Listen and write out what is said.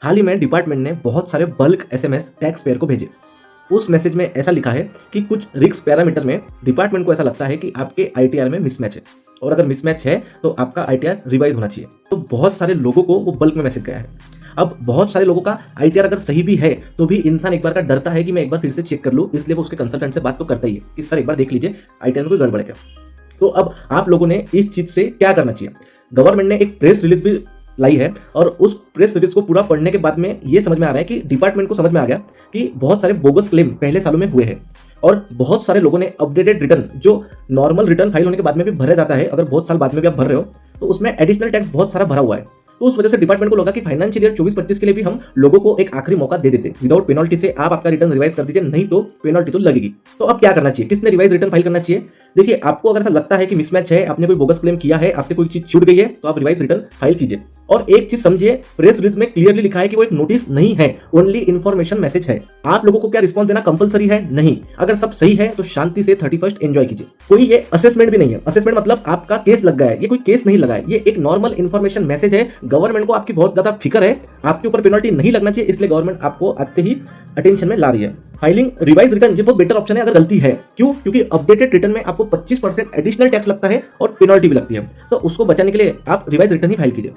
हाल ही में डिपार्टमेंट ने बहुत सारे बल्क एसएमएस टैक्स पेयर को भेजे। उस मैसेज में ऐसा लिखा है कि कुछ रिस्क पैरामीटर में डिपार्टमेंट को ऐसा लगता है कि आपके आईटीआर में मिसमैच है, और अगर मिसमैच है तो आपका आईटीआर रिवाइज होना चाहिए। तो बहुत सारे लोगों को वो बल्क में मैसेज गया है। अब बहुत सारे लोगों का आईटीआर अगर सही भी है तो भी इंसान एक बार का डरता है कि मैं एक बार फिर से चेक कर लूँ, इसलिए वो उसके कंसल्टेंट से बात तो करता ही है कि सर एक बार देख लीजिए आईटीआर में कोई गड़बड़ है क्या। तो अब आप लोगों ने इस चीज से क्या करना चाहिए। गवर्नमेंट ने एक प्रेस रिलीज भी लाई है, और उस प्रेस रिलीज को पूरा पढ़ने के बाद में ये समझ में आ रहा है कि डिपार्टमेंट को समझ में आ गया कि बहुत सारे बोगस क्लेम पहले सालों में हुए हैं, और बहुत सारे लोगों ने अपडेटेड रिटर्न जो नॉर्मल रिटर्न फाइल होने के बाद में भी भरा जाता है, अगर बहुत साल बाद में भी आप भर रहे हो तो उसमें एडिशनल टैक्स बहुत सारा भरा हुआ है। तो उस वजह से डिपार्टमेंट को लगा कि फाइनेंशियल ईयर 24-25 के लिए भी हम लोगों को एक आखिरी मौका दे देते, विदाउट पेनल्टी से आप आपका रिटर्न रिवाइज कर दीजिए, नहीं तो पेनल्टी तो लगेगी। तो अब क्या करना चाहिए, किसने रिवाइज रिटर्न फाइल करना चाहिए। देखिए, आपको अगर ऐसा लगता है कि मिसमैच है, आपने कोई बोगस क्लेम किया है, आपसे कोई चीज छूट गई है, तो आप रिवाइज रिटर्न फाइल कीजिए। और एक चीज समझिए, प्रेस रिलीज में क्लियरली लिखा है कि वो एक नोटिस नहीं है, ओनली इन्फॉर्मेशन मैसेज है। आप लोगों को क्या रिस्पॉन्स देना कंपलसरी है? नहीं। अगर सब सही है तो शांति से 31st एंजॉय कीजिए। कोई ये असेसमेंट भी नहीं है। असेसमेंट मतलब आपका केस लग गया है, ये कोई केस नहीं लगा है, ये एक नॉर्मल इन्फॉर्मेशन मैसेज है। गवर्नमेंट को आपकी बहुत ज्यादा फिक्र है, आपके ऊपर पेनल्टी नहीं लगना चाहिए, इसलिए गवर्नमेंट आपको आज से ही अटेंशन में ला रही है। फाइलिंग रिवाइज रिटर्न ये बहुत बेटर ऑप्शन है अगर गलती है। क्यों? क्योंकि अपडेटेड रिटर्न में आपको 25% एडिशनल टैक्स लगता है और पेनल्टी भी लगती है, तो उसको बचाने के लिए आप रिवाइज रिटर्न ही फाइल कीजिए।